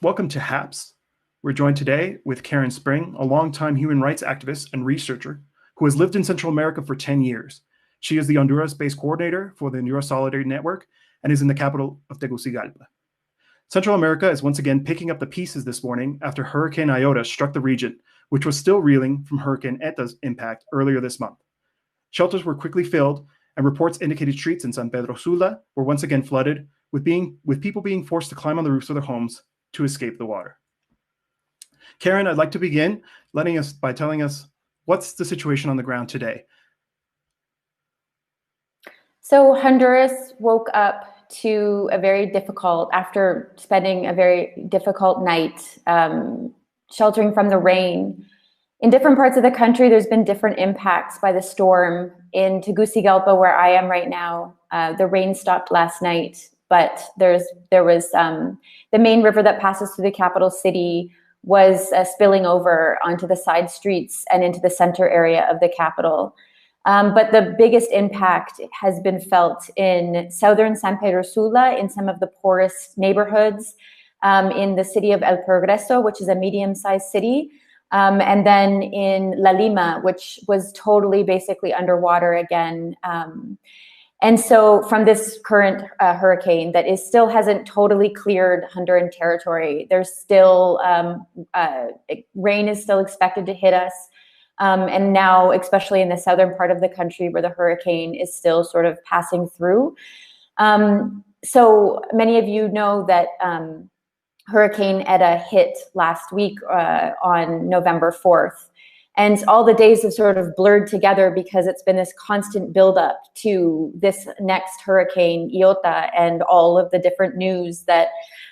Welcome to HAPS. We're joined today with Karen Spring, a longtime human rights activist and researcher who has lived in Central America for 10 years. She is the Honduras-based coordinator for the Honduras Solidarity Network and is in the capital of Tegucigalpa. Central America is once again picking up the pieces this morning after Hurricane Iota struck the region, which was still reeling from Hurricane Eta's impact earlier this month. Shelters were quickly filled, and reports indicated streets in San Pedro Sula were once again flooded, with people being forced to climb on the roofs of their homes to escape the water. Karen, I'd like to begin by telling us what's the situation on the ground today. So Honduras woke up to after spending a very difficult night sheltering from the rain. In different parts of the country, there's been different impacts by the storm. In Tegucigalpa, where I am right now, the rain stopped last night, but there was the main river that passes through the capital city was spilling over onto the side streets and into the center area of the capital. But the biggest impact has been felt in southern San Pedro Sula, in some of the poorest neighborhoods, in the city of El Progreso, which is a medium-sized city, and then in La Lima, which was totally basically underwater again. And so from this current hurricane that still hasn't totally cleared Honduran territory, there's still, rain is still expected to hit us. And now, especially in the southern part of the country where the hurricane is still sort of passing through. So many of you know that Hurricane Eta hit last week on November 4th. And all the days have sort of blurred together because it's been this constant buildup to this next hurricane, Iota, and all of the different news that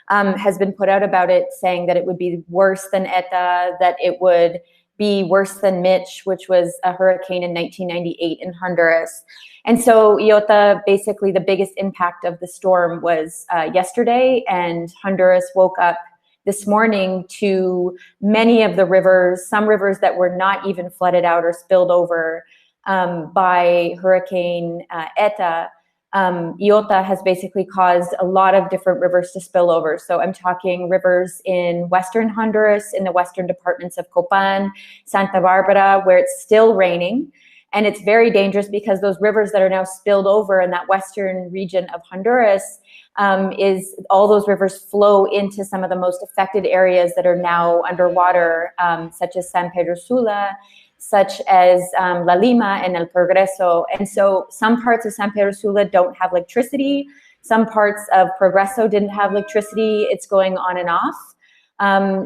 has been put out about it, saying that it would be worse than Eta, that it would be worse than Mitch, which was a hurricane in 1998 in Honduras. And so Iota, basically the biggest impact of the storm was yesterday, and Honduras woke up this morning to many of the rivers, some rivers that were not even flooded out or spilled over by Hurricane Eta. Iota has basically caused a lot of different rivers to spill over. So I'm talking rivers in western Honduras, in the western departments of Copan, Santa Barbara, where it's still raining. And it's very dangerous because those rivers that are now spilled over in that western region of Honduras, all those rivers flow into some of the most affected areas that are now underwater, such as San Pedro Sula, such as La Lima and El Progreso. And so some parts of San Pedro Sula don't have electricity. Some parts of Progreso didn't have electricity. It's going on and off.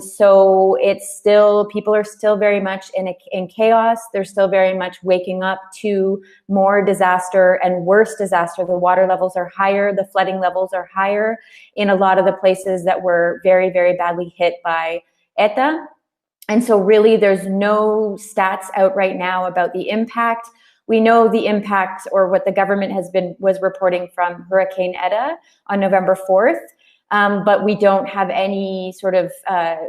So it's still, people are still very much in chaos. They're still very much waking up to more disaster and worse disaster. The water levels are higher. The flooding levels are higher in a lot of the places that were very, very badly hit by Eta. And so really there's no stats out right now about the impact. We know the impact, or what the government was reporting from Hurricane Eta on November 4th. But we don't have any sort of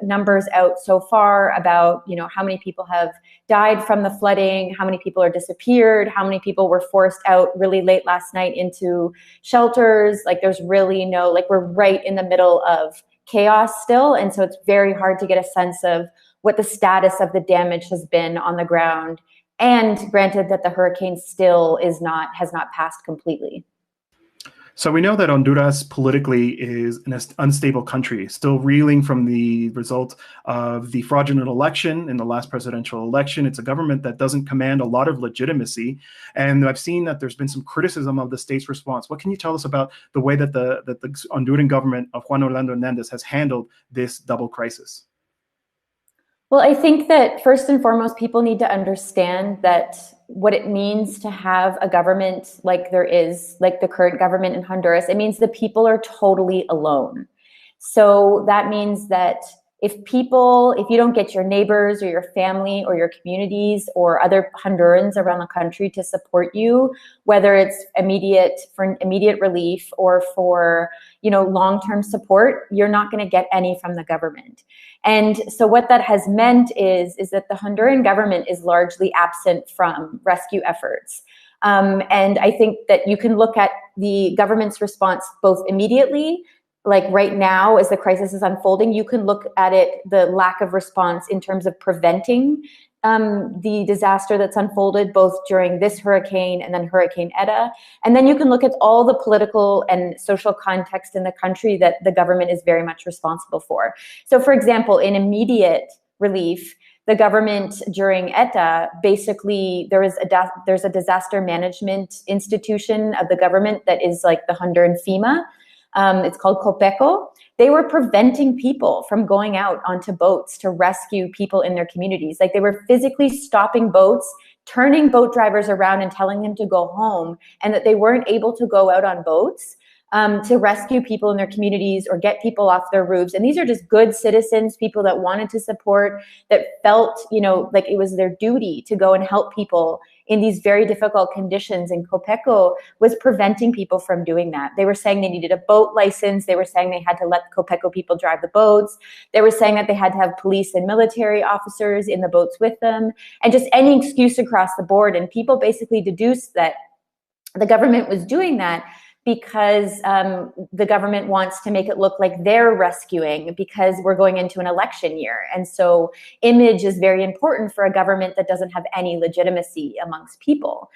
numbers out so far about, how many people have died from the flooding, how many people are disappeared, how many people were forced out really late last night into shelters. Like there's really no, we're right in the middle of chaos still. And so it's very hard to get a sense of what the status of the damage has been on the ground. And granted that the hurricane still has not passed completely. So we know that Honduras politically is an unstable country, still reeling from the result of the fraudulent election in the last presidential election. It's a government that doesn't command a lot of legitimacy. And I've seen that there's been some criticism of the state's response. What can you tell us about the way that the Honduran government of Juan Orlando Hernandez has handled this double crisis? Well, I think that first and foremost, people need to understand that what it means to have a government like there is, like the current government in Honduras, it means the people are totally alone. So that means that if you don't get your neighbors or your family or your communities or other Hondurans around the country to support you, whether it's for immediate relief or for, long-term support, you're not going to get any from the government. And so what that has meant is that the Honduran government is largely absent from rescue efforts. And I think that you can look at the government's response both immediately like right now, as the crisis is unfolding, you can look at it, the lack of response in terms of preventing the disaster that's unfolded both during this hurricane and then Hurricane Eta. And then you can look at all the political and social context in the country that the government is very much responsible for. So for example, in immediate relief, the government during ETA, basically there's a disaster management institution of the government that is like the Honduran FEMA. It's called COPECO. They were preventing people from going out onto boats to rescue people in their communities. Like they were physically stopping boats, turning boat drivers around and telling them to go home, and that they weren't able to go out on boats to rescue people in their communities or get people off their roofs. And these are just good citizens, people that wanted to support, that felt, you know, like it was their duty to go and help people in these very difficult conditions. And COPECO was preventing people from doing that. They were saying they needed a boat license. They were saying they had to let COPECO people drive the boats. They were saying that they had to have police and military officers in the boats with them, and just any excuse across the board. And people basically deduced that the government was doing that because the government wants to make it look like they're rescuing, because we're going into an election year. And so image is very important for a government that doesn't have any legitimacy amongst people.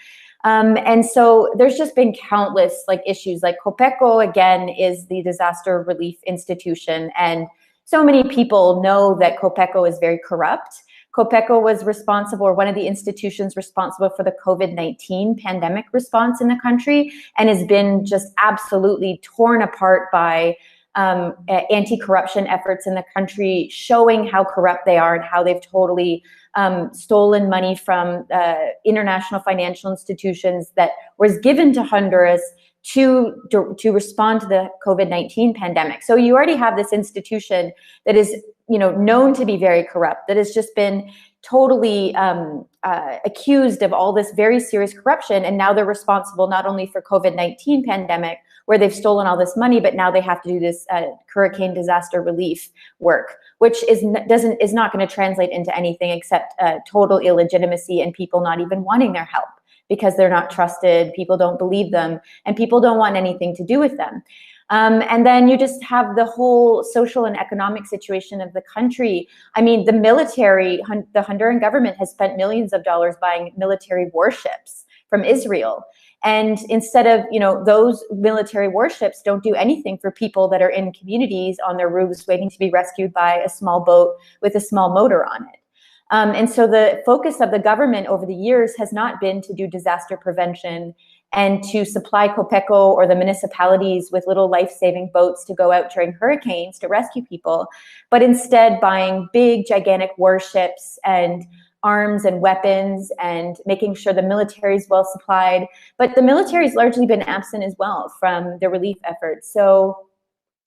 And so there's just been countless like issues. Like COPECO, again, is the disaster relief institution. And so many people know that COPECO is very corrupt. COPECO was responsible, or one of the institutions responsible for the COVID-19 pandemic response in the country, and has been just absolutely torn apart by anti-corruption efforts in the country, showing how corrupt they are and how they've totally stolen money from international financial institutions that was given to Honduras to respond to the COVID-19 pandemic. So you already have this institution that is, you know, known to be very corrupt, that has just been totally accused of all this very serious corruption. And now they're responsible not only for COVID-19 pandemic, where they've stolen all this money, but now they have to do this hurricane disaster relief work, which is not going to translate into anything except total illegitimacy and people not even wanting their help, because they're not trusted, people don't believe them, and people don't want anything to do with them. And then you just have the whole social and economic situation of the country. I mean, the military, the Honduran government has spent millions of dollars buying military warships from Israel. And instead of, you know, those military warships don't do anything for people that are in communities on their roofs waiting to be rescued by a small boat with a small motor on it. And so the focus of the government over the years has not been to do disaster prevention and to supply COPECO or the municipalities with little life-saving boats to go out during hurricanes to rescue people, but instead buying big, gigantic warships and arms and weapons and making sure the military is well supplied. But the military has largely been absent as well from the relief efforts. So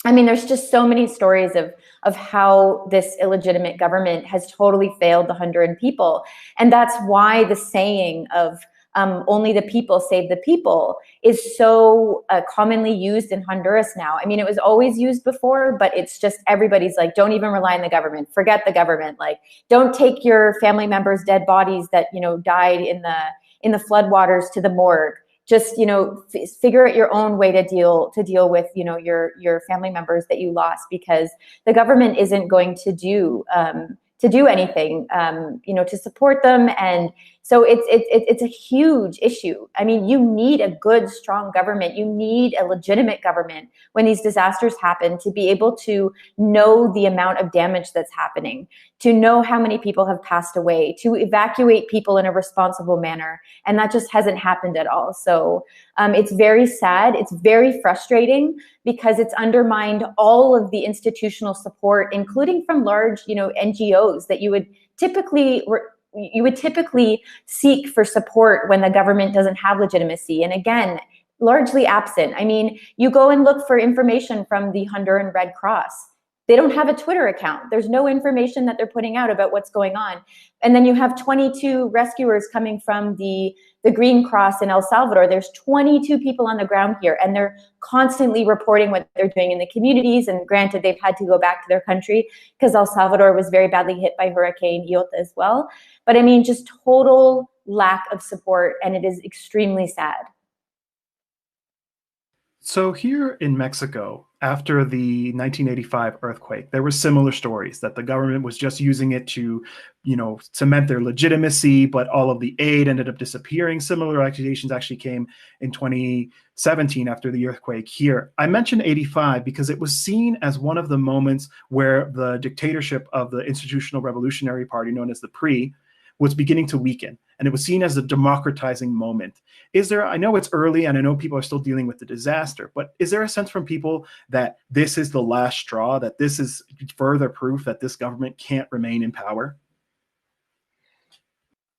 I mean, there's just so many stories of how this illegitimate government has totally failed the Honduran people. And that's why the saying of only the people save the people is so commonly used in Honduras now. I mean, it was always used before, but it's just everybody's like, don't even rely on the government. Forget the government. Like, don't take your family members' dead bodies that, you know, died in the floodwaters to the morgue. Just, you know, figure out your own way to deal with, you know, your family members that you lost, because the government isn't going to do anything, you know, to support them. And so it's a huge issue. I mean, you need a good, strong government. You need a legitimate government when these disasters happen to be able to know the amount of damage that's happening, to know how many people have passed away, to evacuate people in a responsible manner. And that just hasn't happened at all. So it's very sad. It's very frustrating, because it's undermined all of the institutional support, including from large, you know, NGOs that you would typically seek for support when the government doesn't have legitimacy. And again, largely absent. I mean, you go and look for information from the Honduran Red Cross. They don't have a Twitter account. There's no information that they're putting out about what's going on. And then you have 22 rescuers coming from the Green Cross in El Salvador. There's 22 people on the ground here, and they're constantly reporting what they're doing in the communities. And granted, they've had to go back to their country because El Salvador was very badly hit by Hurricane Iota as well. But I mean, just total lack of support, and it is extremely sad. So here in Mexico, after the 1985 earthquake, there were similar stories that the government was just using it to, cement their legitimacy, but all of the aid ended up disappearing. Similar accusations actually came in 2017 after the earthquake here. I mentioned 85 because it was seen as one of the moments where the dictatorship of the Institutional Revolutionary Party, known as the PRI, was beginning to weaken, and it was seen as a democratizing moment. Is there, I know it's early and I know people are still dealing with the disaster, but is there a sense from people that this is the last straw, that this is further proof that this government can't remain in power?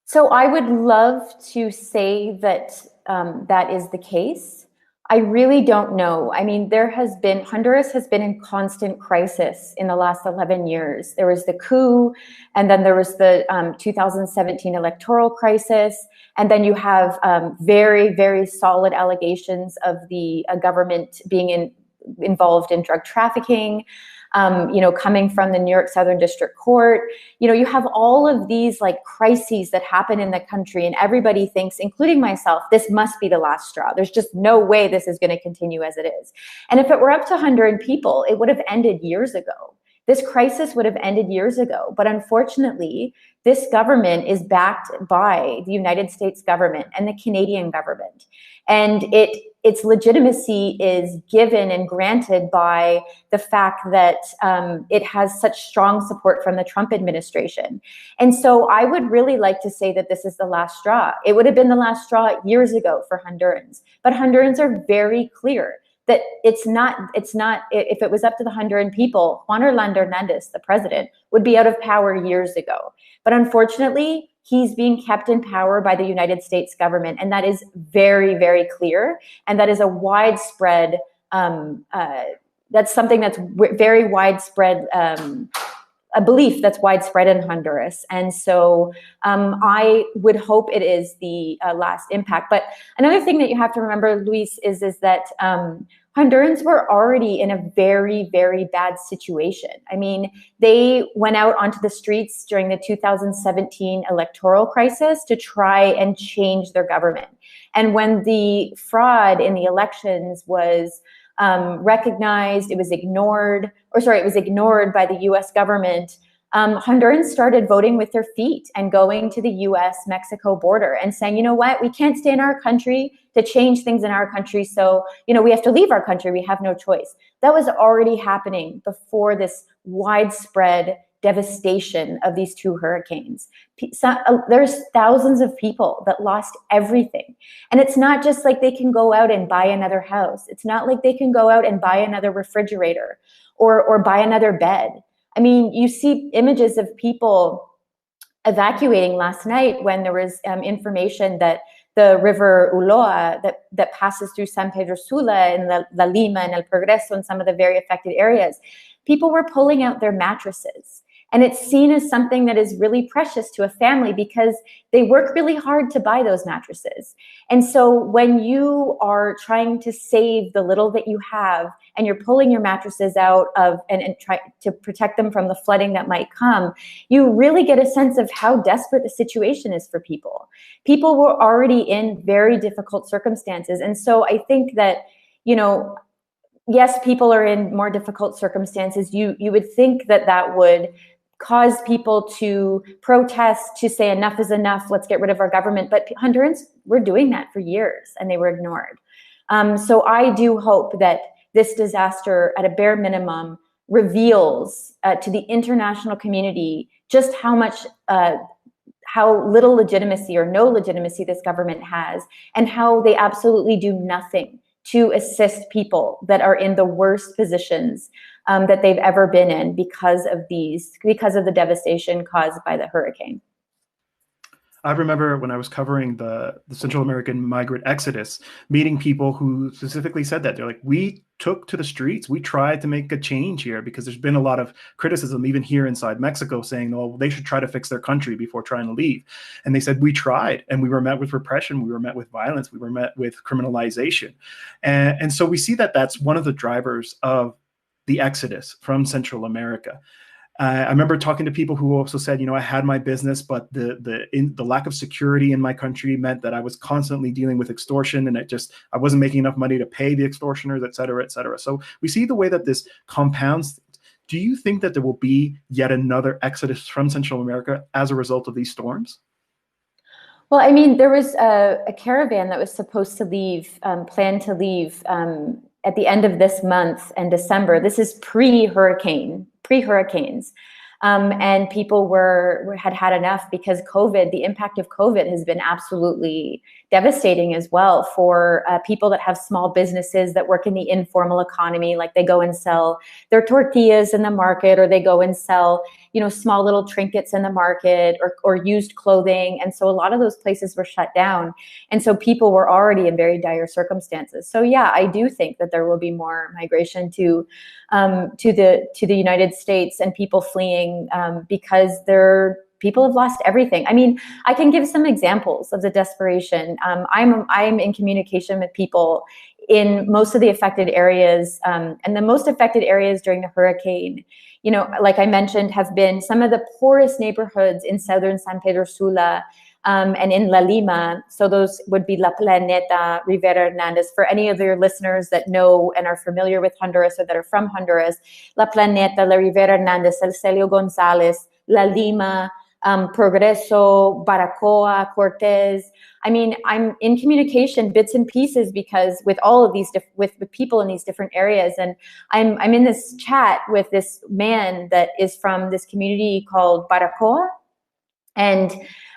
So I would love to say that that is the case. I really don't know. I mean, Honduras has been in constant crisis in the last 11 years. There was the coup, and then there was the 2017 electoral crisis. And then you have very, very solid allegations of the government being involved in drug trafficking. Coming from the New York Southern District Court, you have all of these like crises that happen in the country, and everybody thinks, including myself, this must be the last straw. There's just no way this is going to continue as it is. And if it were up to Honduran people, it would have ended years ago. This crisis would have ended years ago. But unfortunately, this government is backed by the United States government and the Canadian government. And its legitimacy is given and granted by the fact that it has such strong support from the Trump administration. And so I would really like to say that this is the last straw. It would have been the last straw years ago for Hondurans. But Hondurans are very clear that it's not, if it was up to the Honduran people, Juan Orlando Hernandez, the president, would be out of power years ago. But unfortunately, he's being kept in power by the United States government. And that is very, very clear. And that is a widespread, that's something that's very widespread, a belief that's widespread in Honduras. And so I would hope it is the last impact. But another thing that you have to remember, Luis, is that Hondurans were already in a very, very bad situation. I mean, they went out onto the streets during the 2017 electoral crisis to try and change their government. And when the fraud in the elections was recognized, it was ignored by the US government. Hondurans started voting with their feet and going to the US-Mexico border and saying, you know what, we can't stay in our country to change things in our country. So, we have to leave our country. We have no choice. That was already happening before this widespread devastation of these two hurricanes. There's thousands of people that lost everything. And it's not just like they can go out and buy another house. It's not like they can go out and buy another refrigerator or buy another bed. I mean, you see images of people evacuating last night when there was information that the river Ulloa that passes through San Pedro Sula and La Lima and El Progreso and some of the very affected areas, people were pulling out their mattresses. And it's seen as something that is really precious to a family because they work really hard to buy those mattresses. And so when you are trying to save the little that you have and you're pulling your mattresses out of and try to protect them from the flooding that might come, you really get a sense of how desperate the situation is for people. People were already in very difficult circumstances. And so I think that, yes, people are in more difficult circumstances. You would think that would cause people to protest, to say enough is enough, let's get rid of our government. But Hondurans were doing that for years and they were ignored. So I do hope that this disaster, at a bare minimum, reveals to the international community just how little legitimacy or no legitimacy this government has, and how they absolutely do nothing to assist people that are in the worst positions that they've ever been in because of the devastation caused by the hurricane. I remember when I was covering the Central American migrant exodus, meeting people who specifically said that. They're like, we took to the streets, we tried to make a change here, because there's been a lot of criticism, even here inside Mexico, saying, well, they should try to fix their country before trying to leave. And they said, we tried, and we were met with repression, we were met with violence, we were met with criminalization. And so we see that that's one of the drivers of the exodus from Central America. I remember talking to people who also said, I had my business, but the lack of security in my country meant that I was constantly dealing with extortion, and I wasn't making enough money to pay the extortioners, et cetera, et cetera. So we see the way that this compounds. Do you think that there will be yet another exodus from Central America as a result of these storms? Well, I mean, there was a caravan that was supposed to leave, planned to leave at the end of this month and December. This is pre-hurricanes. And people had enough because COVID, the impact of COVID has been absolutely devastating as well for people that have small businesses that work in the informal economy. Like they go and sell their tortillas in the market, or they go and sell, small little trinkets in the market, or used clothing. And so a lot of those places were shut down. And so people were already in very dire circumstances. So yeah, I do think that there will be more migration to the United States, and people fleeing because people have lost everything. I mean, I can give some examples of the desperation. I'm in communication with people in most of the affected areas, and the most affected areas during the hurricane, like I mentioned, have been some of the poorest neighborhoods in southern San Pedro Sula, and in La Lima. So those would be La Planeta, Rivera Hernandez. For any of your listeners that know and are familiar with Honduras or that are from Honduras, La Planeta, La Rivera Hernandez, El Celio Gonzalez, La Lima, Progreso, Baracoa, Cortez. I mean, I'm in communication bits and pieces because with all of these, with people in these different areas. And I'm in this chat with this man that is from this community called Baracoa. And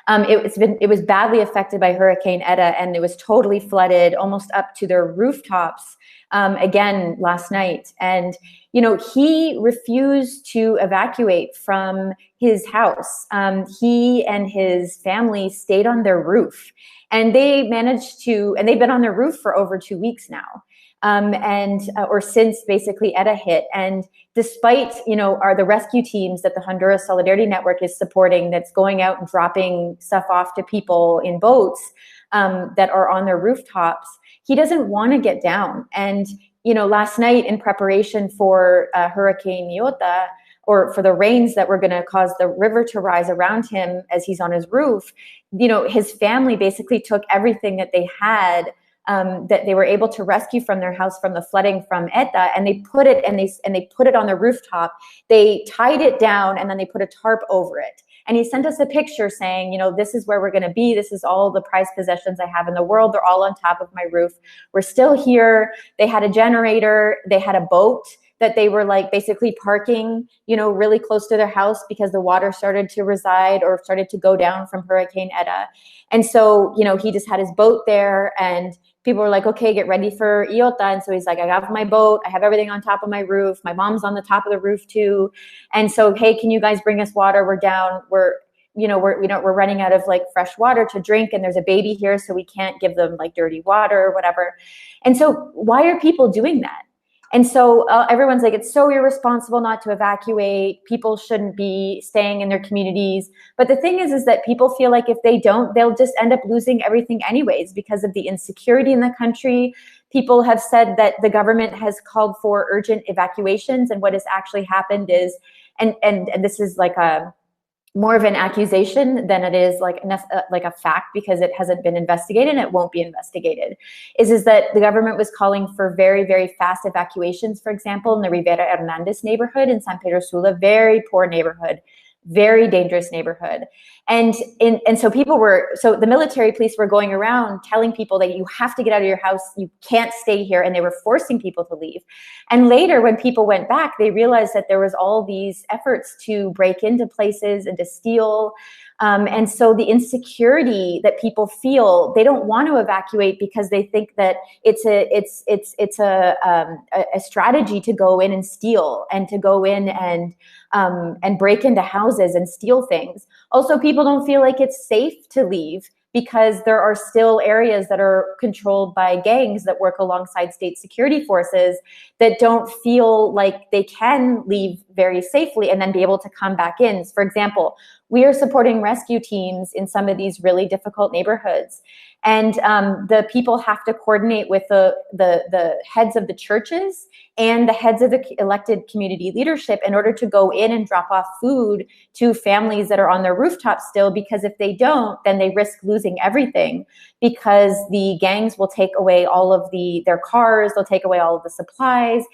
it was badly affected by Hurricane Eta, and it was totally flooded almost up to their rooftops again last night. And he refused to evacuate from his house. He and his family stayed on their roof, and they've been on their roof for over 2 weeks now. Or since basically ETA hit. And despite, are the rescue teams that the Honduras Solidarity Network is supporting, that's going out and dropping stuff off to people in boats that are on their rooftops, he doesn't want to get down. And, last night in preparation for Hurricane Iota, or for the rains that were going to cause the river to rise around him as he's on his roof, his family basically took everything that they had, that they were able to rescue from their house from the flooding from ETA, and they put it on the rooftop. They tied it down, and then they put a tarp over it. And he sent us a picture saying, this is where we're going to be. This is all the prized possessions I have in the world. They're all on top of my roof. We're still here. They had a generator. They had a boat that they were basically parking, really close to their house because the water started to reside or started to go down from Hurricane Eta. And so, he just had his boat there, and people were like, okay, get ready for Iota. And so he's like, I have my boat. I have everything on top of my roof. My mom's on the top of the roof too. And so, hey, can you guys bring us water? We're down. We're running out of fresh water to drink, and there's a baby here, so we can't give them dirty water or whatever. And so why are people doing that? And so everyone's like, it's so irresponsible not to evacuate. People shouldn't be staying in their communities. But the thing is that people feel like if they don't, they'll just end up losing everything anyways because of the insecurity in the country. People have said that the government has called for urgent evacuations, and what has actually happened is, and this is more of an accusation than it is like a fact, because it hasn't been investigated and it won't be investigated, is that the government was calling for very, very fast evacuations, for example, in the Rivera Hernandez neighborhood in San Pedro Sula, very poor neighborhood, very dangerous neighborhood. And so the military police were going around telling people that you have to get out of your house, you can't stay here, and they were forcing people to leave. And later, when people went back, they realized that there was all these efforts to break into places and to steal. And so the insecurity that people feel, they don't want to evacuate because they think that it's a strategy to go in and steal, and to go in and break into houses and steal things. Also, people don't feel like it's safe to leave because there are still areas that are controlled by gangs that work alongside state security forces that don't feel like they can leave very safely and then be able to come back in. For example, we are supporting rescue teams in some of these really difficult neighborhoods. And the people have to coordinate with the heads of the churches and the heads of the elected community leadership in order to go in and drop off food to families that are on their rooftops still, because if they don't, then they risk losing everything, because the gangs will take away all of their cars, they'll take away all of the supplies.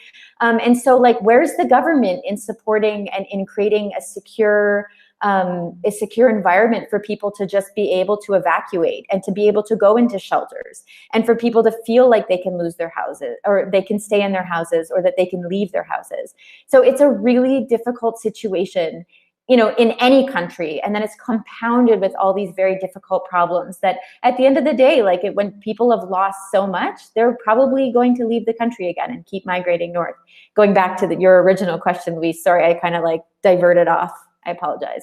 And so, like, where's the government in supporting and in creating a secure environment for people to just be able to evacuate and to be able to go into shelters, and for people to feel like they can lose their houses, or they can stay in their houses, or that they can leave their houses? So it's a really difficult situation, you know, in any country. And then it's compounded with all these very difficult problems that at the end of the day, like when people have lost so much, they're probably going to leave the country again and keep migrating north. Going back to your original question, Luis, sorry, I kind of like diverted off. I apologize.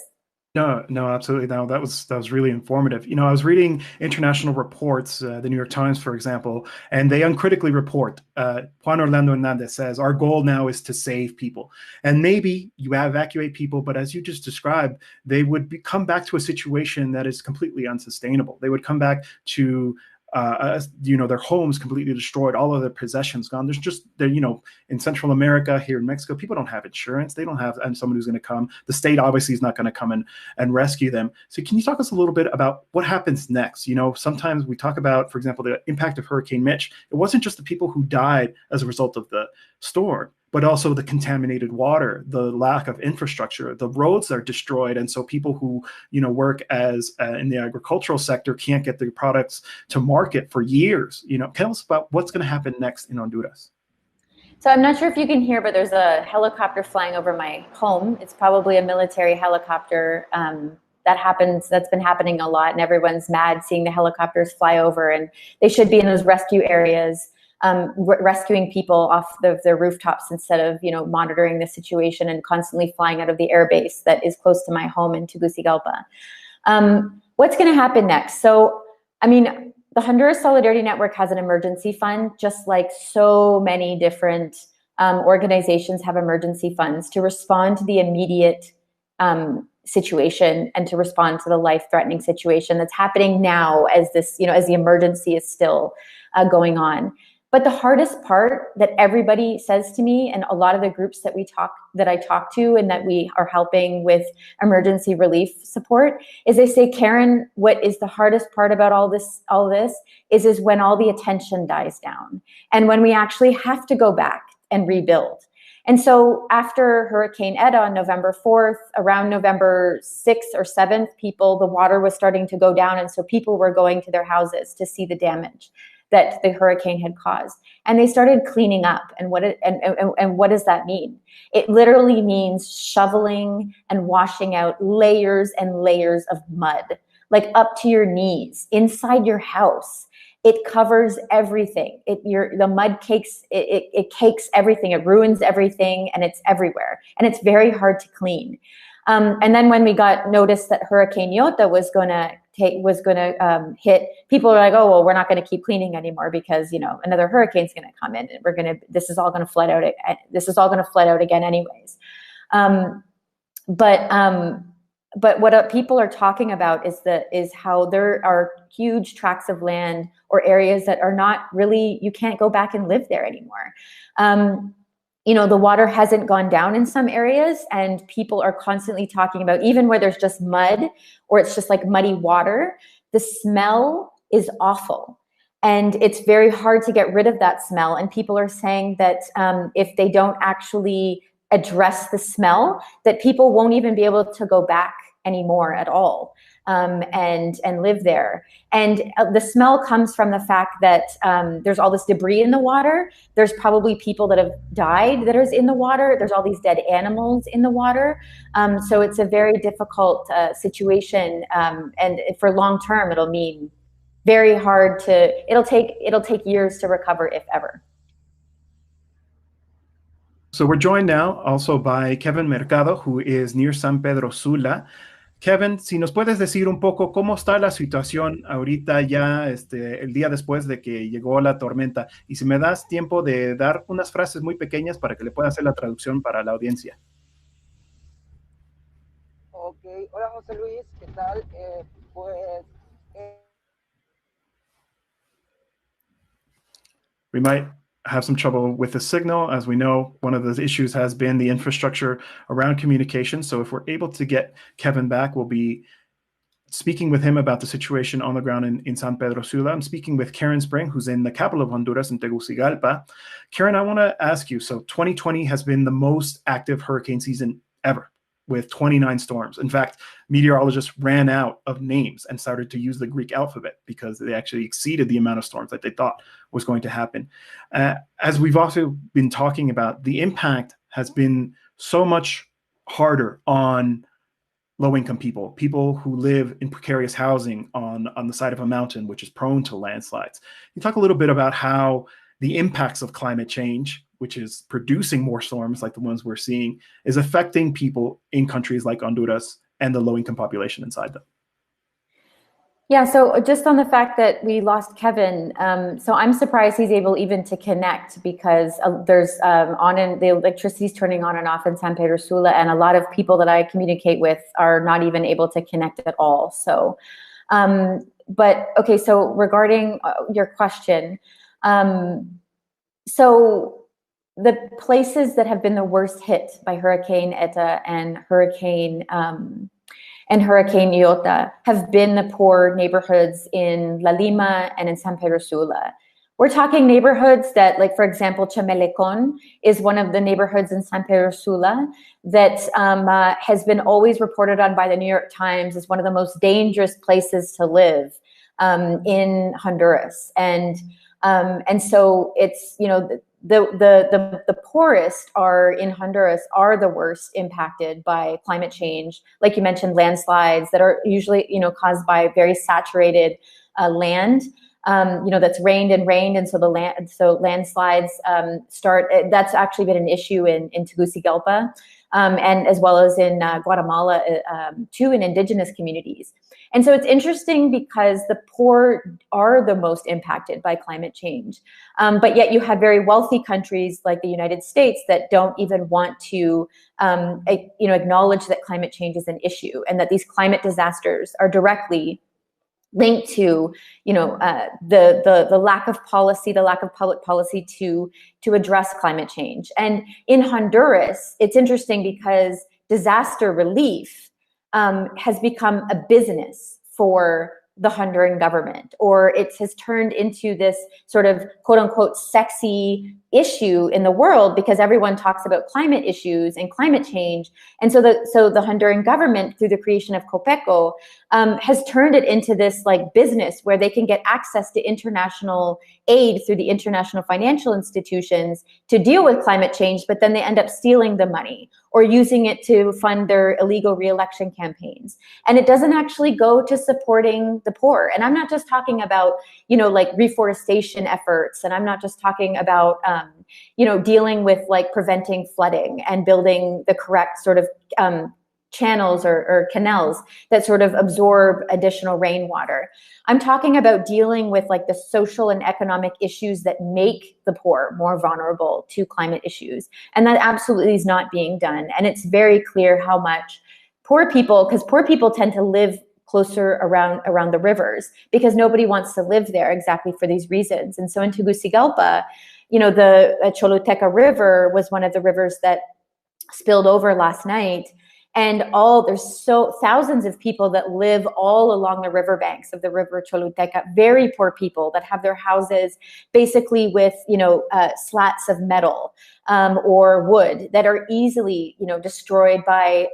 No, no, absolutely. No, that was really informative. You know, I was reading international reports, the New York Times, for example, and they uncritically report. Juan Orlando Hernandez says, our goal now is to save people. And maybe you evacuate people, but as you just described, they would come back to a situation that is completely unsustainable. They would come back to you know, their homes completely destroyed, all of their possessions gone. There's just, you know, in Central America, here in Mexico, people don't have insurance. They don't have someone who's going to come. The state obviously is not going to come and rescue them. So can you talk us a little bit about what happens next? You know, sometimes we talk about, for example, the impact of Hurricane Mitch. It wasn't just the people who died as a result of the storm, but also the contaminated water, the lack of infrastructure, the roads are destroyed. And so people who, you know, work as in the agricultural sector can't get their products to market for years. You know, tell us about what's going to happen next in Honduras. So I'm not sure if you can hear, but there's a helicopter flying over my home. It's probably a military helicopter. That's been happening a lot, and everyone's mad seeing the helicopters fly over, and they should be in those rescue areas, rescuing people off their rooftops instead of, you know, monitoring the situation and constantly flying out of the air base that is close to my home in Tegucigalpa. What's going to happen next? So, I mean, the Honduras Solidarity Network has an emergency fund, just like so many different organizations have emergency funds to respond to the immediate situation and to respond to the life-threatening situation that's happening now as this, you know, as the emergency is still going on. But the hardest part that everybody says to me, and a lot of the groups that I talk to and that we are helping with emergency relief support, is they say, Karen, what is the hardest part about all this is when all the attention dies down and when we actually have to go back and rebuild. And so after Hurricane Eta on November 4th, around November 6th or 7th, the water was starting to go down. And so people were going to their houses to see the damage that the hurricane had caused. And they started cleaning up. And what does that mean? It literally means shoveling and washing out layers and layers of mud, like up to your knees inside your house. It covers everything. The mud cakes, it cakes everything. It ruins everything, and it's everywhere. And it's very hard to clean. And then when we got notice that Hurricane Iota was going to hit, people were like, oh, well, we're not going to keep cleaning anymore because, you know, another hurricane's going to come in, and this is all going to flood out. This is all going to flood out again anyways. But what people are talking about is how there are huge tracts of land or areas that are not really, you can't go back and live there anymore. You know, the water hasn't gone down in some areas, and people are constantly talking about, even where there's just mud or it's just like muddy water, the smell is awful. And it's very hard to get rid of that smell. And people are saying that if they don't actually address the smell, that people won't even be able to go back anymore at all, and live there. And the smell comes from the fact that there's all this debris in the water. There's probably people that have died that is in the water. There's all these dead animals in the water. So it's a very difficult situation. And for long term, it'll mean very hard it'll take years to recover, if ever. So we're joined now also by Kevin Mercado, who is near San Pedro Sula. Kevin, si nos puedes decir un poco cómo está la situación ahorita ya el día después de que llegó la tormenta, y si me das tiempo de dar unas frases muy pequeñas para que le pueda hacer la traducción para la audiencia. Okay, Hola José Luis, ¿qué tal? Pues We might have some trouble with the signal. As we know, one of the issues has been the infrastructure around communication. So if we're able to get Kevin back, we'll be speaking with him about the situation on the ground in San Pedro Sula. I'm speaking with Karen Spring, who's in the capital of Honduras, in Tegucigalpa. Karen, I want to ask you, so 2020 has been the most active hurricane season ever, with 29 storms. In fact, meteorologists ran out of names and started to use the Greek alphabet because they actually exceeded the amount of storms that they thought was going to happen. As we've also been talking about, the impact has been so much harder on low-income people, people who live in precarious housing on the side of a mountain, which is prone to landslides. You talk a little bit about how the impacts of climate change, which is producing more storms like the ones we're seeing, is affecting people in countries like Honduras and the low-income population inside them. Yeah, so just on the fact that we lost Kevin, so I'm surprised he's able even to connect, because there's the electricity's turning on and off in San Pedro Sula, and a lot of people that I communicate with are not even able to connect at all. So, but okay, so regarding your question, so the places that have been the worst hit by Hurricane Eta and Hurricane Iota have been the poor neighborhoods in La Lima and in San Pedro Sula. We're talking neighborhoods that, like, for example, Chamelecon is one of the neighborhoods in San Pedro Sula that has been always reported on by the New York Times as one of the most dangerous places to live in Honduras. And so it's, you know, the poorest are in Honduras are the worst impacted by climate change. Like you mentioned, landslides that are usually, you know, caused by very saturated land, you know, that's rained, and so landslides start. That's actually been an issue in Tegucigalpa, and as well as in Guatemala too, in indigenous communities. And so it's interesting because the poor are the most impacted by climate change. But yet you have very wealthy countries like the United States that don't even want to you know, acknowledge that climate change is an issue, and that these climate disasters are directly linked to, you know, the lack of policy, the lack of public policy to address climate change. And in Honduras, it's interesting because disaster relief has become a business for the Honduran government, or it has turned into this sort of quote unquote sexy issue in the world because everyone talks about climate issues and climate change. And so the Honduran government, through the creation of COPECO, has turned it into this like business where they can get access to international aid through the international financial institutions to deal with climate change, but then they end up stealing the money or using it to fund their illegal re-election campaigns. And it doesn't actually go to supporting the poor. And I'm not just talking about, you know, like reforestation efforts, and I'm not just talking about, you know, dealing with like preventing flooding and building the correct sort of channels or canals that sort of absorb additional rainwater. I'm talking about dealing with like the social and economic issues that make the poor more vulnerable to climate issues. And that absolutely is not being done. And it's very clear how much poor people, because poor people tend to live closer around the rivers because nobody wants to live there exactly for these reasons. And so in Tegucigalpa, you know, the Choluteca River was one of the rivers that spilled over last night. And there's thousands of people that live all along the riverbanks of the river Choluteca, very poor people that have their houses basically with, you know, slats of metal or wood that are easily, you know, destroyed by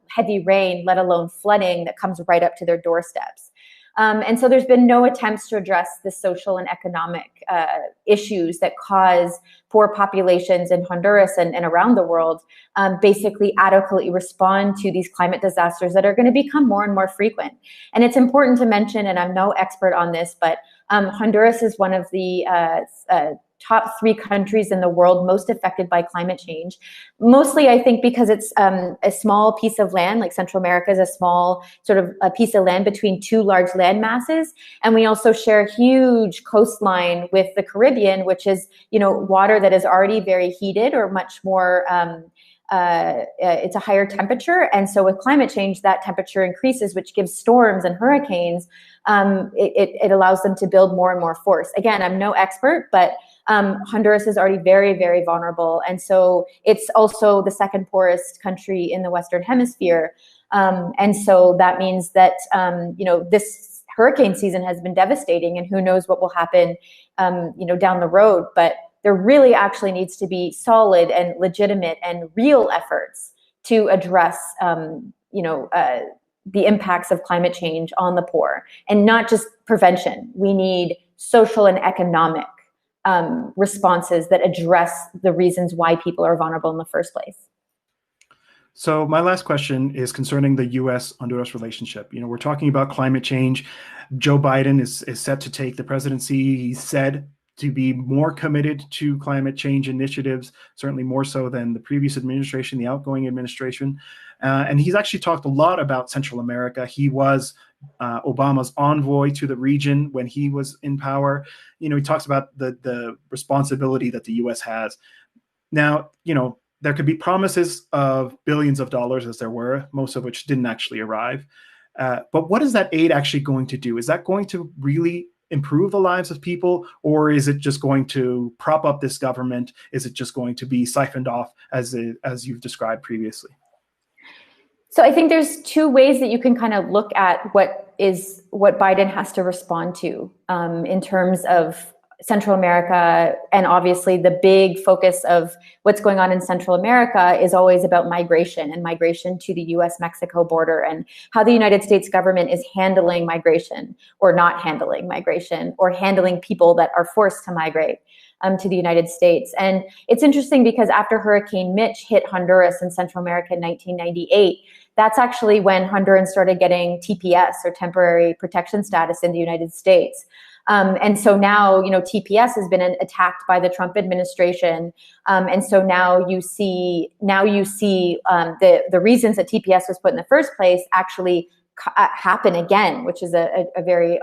heavy rain, let alone flooding that comes right up to their doorsteps. And so there's been no attempts to address the social and economic issues that cause poor populations in Honduras and around the world basically adequately respond to these climate disasters that are going to become more and more frequent. And it's important to mention, and I'm no expert on this, but Honduras is one of the top 3 countries in the world most affected by climate change. Mostly, I think, because it's a small piece of land, like Central America is a small sort of a piece of land between 2 large land masses. And we also share a huge coastline with the Caribbean, which is, you know, water that is already very heated or much more it's a higher temperature. And so with climate change, that temperature increases, which gives storms and hurricanes. It allows them to build more and more force. Again, I'm no expert, but Honduras is already very, very vulnerable. And so it's also the second poorest country in the Western Hemisphere. And so that means that, this hurricane season has been devastating, and who knows what will happen, down the road. But there really actually needs to be solid and legitimate and real efforts to address, the impacts of climate change on the poor, and not just prevention. We need social and economic responses that address the reasons why people are vulnerable in the first place. So my last question is concerning the U.S.-Honduras relationship. We're talking about climate change. Joe Biden is set to take the presidency. He's said to be more committed to climate change initiatives, certainly more so than the previous administration, the outgoing administration. And he's actually talked a lot about Central America. He was Obama's envoy to the region when he was in power. He talks about the responsibility that the U.S. has. Now, there could be promises of billions of dollars, as there were, most of which didn't actually arrive. But what is that aid actually going to do? Is that going to really improve the lives of people, or is it just going to prop up this government? Is it just going to be siphoned off as you've described previously? So I think there's two ways that you can kind of look at what Biden has to respond to in terms of Central America. And obviously the big focus of what's going on in Central America is always about migration, and migration to the US-Mexico border, and how the United States government is handling migration or not handling migration, or handling people that are forced to migrate to the United States. And it's interesting because after Hurricane Mitch hit Honduras and Central America in 1998, that's actually when Hondurans started getting TPS, or temporary protection status, in the United States. And so now, TPS has been attacked by the Trump administration. And so now you see the reasons that TPS was put in the first place actually happen again, which is a very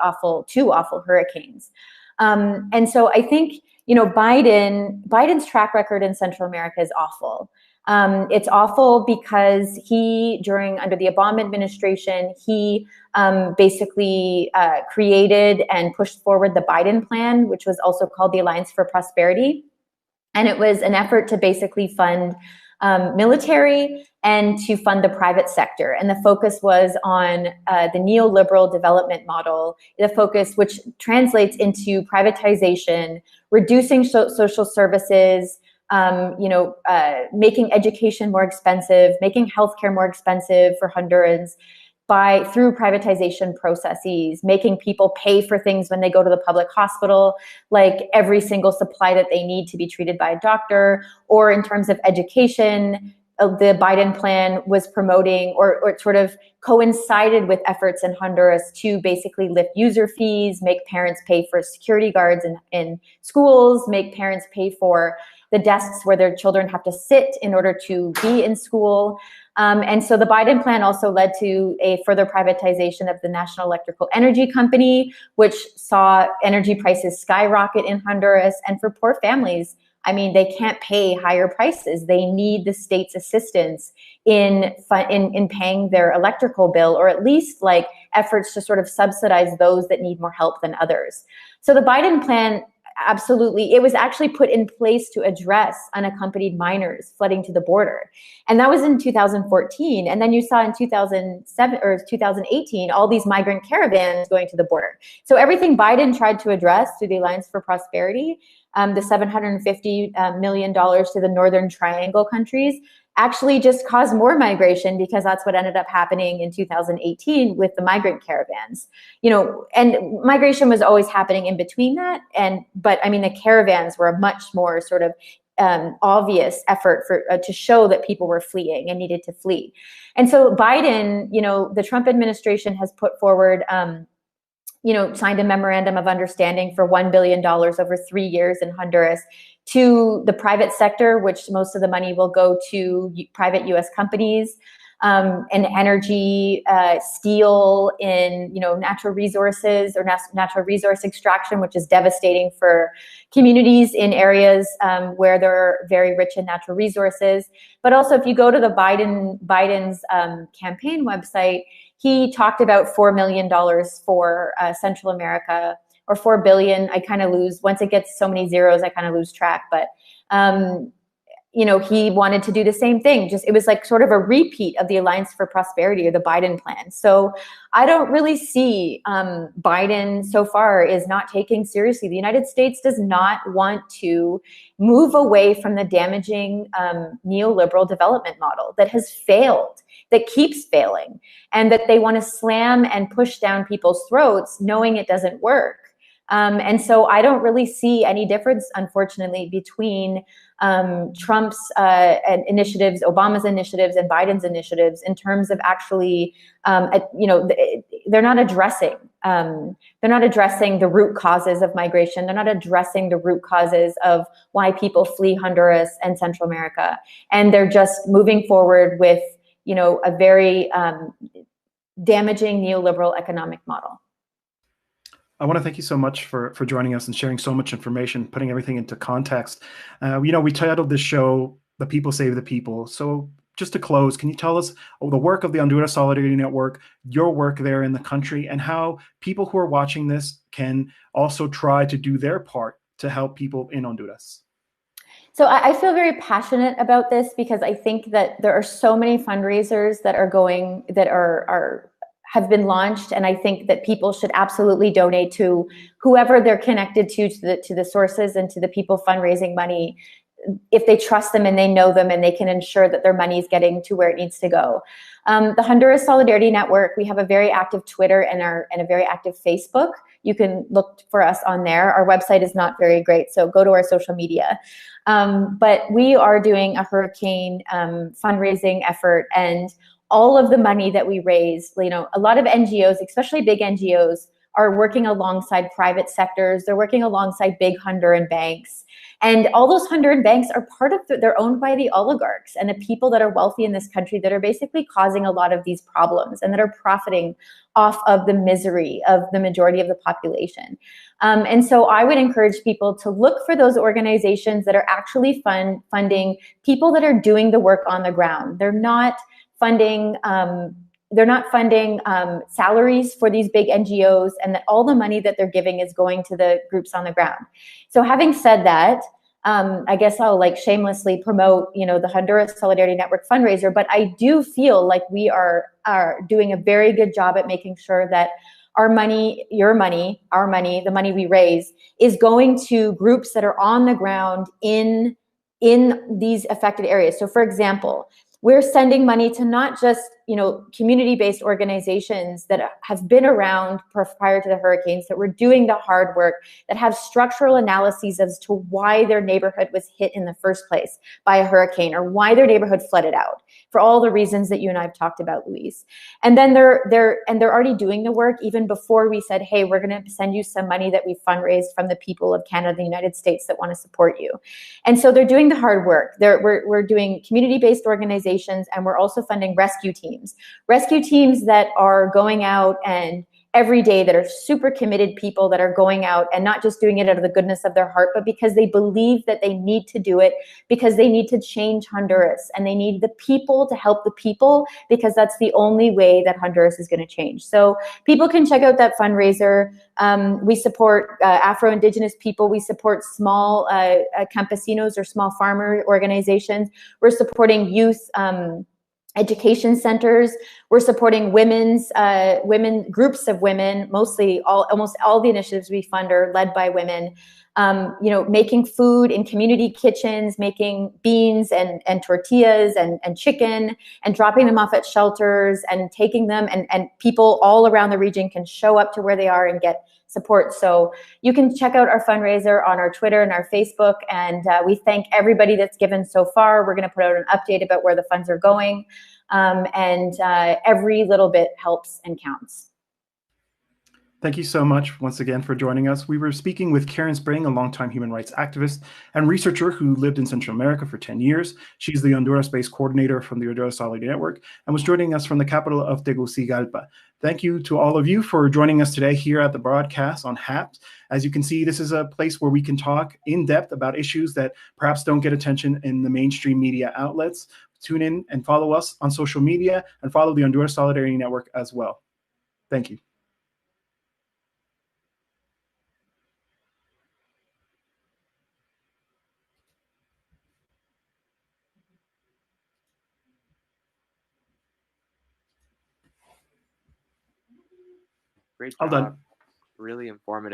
two awful hurricanes. And so I think, Biden's track record in Central America is awful. It's awful because under the Obama administration, he basically created and pushed forward the Biden plan, which was also called the Alliance for Prosperity. And it was an effort to basically fund military and to fund the private sector. And the focus was on the neoliberal development model, the focus which translates into privatization, reducing social services, making education more expensive, making healthcare more expensive for Hondurans through privatization processes, making people pay for things when they go to the public hospital, like every single supply that they need to be treated by a doctor. Or in terms of education, the Biden plan was promoting, or it sort of coincided with efforts in Honduras to basically lift user fees, make parents pay for security guards in schools, make parents pay for the desks where their children have to sit in order to be in school. And so the Biden plan also led to a further privatization of the National Electrical Energy Company, which saw energy prices skyrocket in Honduras. And for poor families, they can't pay higher prices. They need the state's assistance in paying their electrical bill, or at least like efforts to sort of subsidize those that need more help than others. So the Biden plan, absolutely, it was actually put in place to address unaccompanied minors flooding to the border. And that was in 2014. And then you saw in 2007 or 2018, all these migrant caravans going to the border. So everything Biden tried to address through the Alliance for Prosperity, the $750 million to the Northern Triangle countries, actually just caused more migration, because that's what ended up happening in 2018 with the migrant caravans. And migration was always happening in between that. But the caravans were a much more sort of obvious effort to show that people were fleeing and needed to flee. And so Biden, the Trump administration has put forward, signed a memorandum of understanding for $1 billion over 3 years in Honduras to the private sector, which most of the money will go to private US companies. in energy, steel, in natural resources or natural resource extraction, which is devastating for communities in areas where they're very rich in natural resources. But also, if you go to the Biden's campaign website, he talked about $4 million for Central America, or 4 billion. I kind of lose, once it gets so many zeros, I kind of lose track. But he wanted to do the same thing. It was like sort of a repeat of the Alliance for Prosperity or the Biden plan. So I don't really see Biden so far is not taking seriously. The United States does not want to move away from the damaging neoliberal development model that has failed, that keeps failing, and that they want to slam and push down people's throats knowing it doesn't work. And so I don't really see any difference, unfortunately, between Trump's initiatives, Obama's initiatives, and Biden's initiatives in terms of actually, they're not addressing the root causes of migration. They're not addressing the root causes of why people flee Honduras and Central America, and they're just moving forward with a very damaging neoliberal economic model. I want to thank you so much for joining us and sharing so much information, putting everything into context. We titled this show, "The People Save the People." So just to close, can you tell us the work of the Honduras Solidarity Network, your work there in the country, and how people who are watching this can also try to do their part to help people in Honduras? So I feel very passionate about this because I think that there are so many fundraisers that have been launched, and I think that people should absolutely donate to whoever they're connected to the sources and to the people fundraising money, if they trust them and they know them and they can ensure that their money is getting to where it needs to go. The Honduras Solidarity Network, we have a very active Twitter and a very active Facebook. You can look for us on there. Our website is not very great, so go to our social media. But we are doing a hurricane fundraising effort, and all of the money that we raise, a lot of NGOs, especially big NGOs, are working alongside private sectors. They're working alongside big Honduran banks. And all those Honduran banks are they're owned by the oligarchs and the people that are wealthy in this country that are basically causing a lot of these problems and that are profiting off of the misery of the majority of the population. And so I would encourage people to look for those organizations that are actually funding people that are doing the work on the ground. They're not funding salaries for these big NGOs, and that all the money that they're giving is going to the groups on the ground. So having said that, I guess I'll shamelessly promote, the Honduras Solidarity Network fundraiser, but I do feel like we are doing a very good job at making sure that our money, your money, our money, the money we raise is going to groups that are on the ground in these affected areas. So for example, we're sending money to not just, community-based organizations that have been around prior to the hurricanes, that were doing the hard work, that have structural analyses as to why their neighborhood was hit in the first place by a hurricane, or why their neighborhood flooded out, for all the reasons that you and I have talked about, Louise. And then they're already doing the work even before we said, hey, we're going to send you some money that we fundraised from the people of Canada and the United States that want to support you. And so they're doing the hard work. We're doing community-based organizations, and we're also funding rescue teams that are going out and every day, that are super committed people that are going out and not just doing it out of the goodness of their heart, but because they believe that they need to do it, because they need to change Honduras, and they need the people to help the people, because that's the only way that Honduras is going to change. So people can check out that fundraiser. We support Afro-Indigenous people. We support small campesinos or small farmer organizations. We're supporting youth education centers. We're supporting groups of women, almost all the initiatives we fund are led by women. Making food in community kitchens, making beans and tortillas and chicken, and dropping them off at shelters and taking them, and people all around the region can show up to where they are and get support. So you can check out our fundraiser on our Twitter and our Facebook, and we thank everybody that's given so far. We're going to put out an update about where the funds are going, and every little bit helps and counts. Thank you so much once again for joining us. We were speaking with Karen Spring, a longtime human rights activist and researcher who lived in Central America for 10 years. She's the Honduras-based coordinator from the Honduras Solidarity Network and was joining us from the capital of Tegucigalpa. Thank you to all of you for joining us today here at the broadcast on HAPS. As you can see, this is a place where we can talk in depth about issues that perhaps don't get attention in the mainstream media outlets. Tune in and follow us on social media and follow the Honduras Solidarity Network as well. Thank you. Great All job. done. Really informative.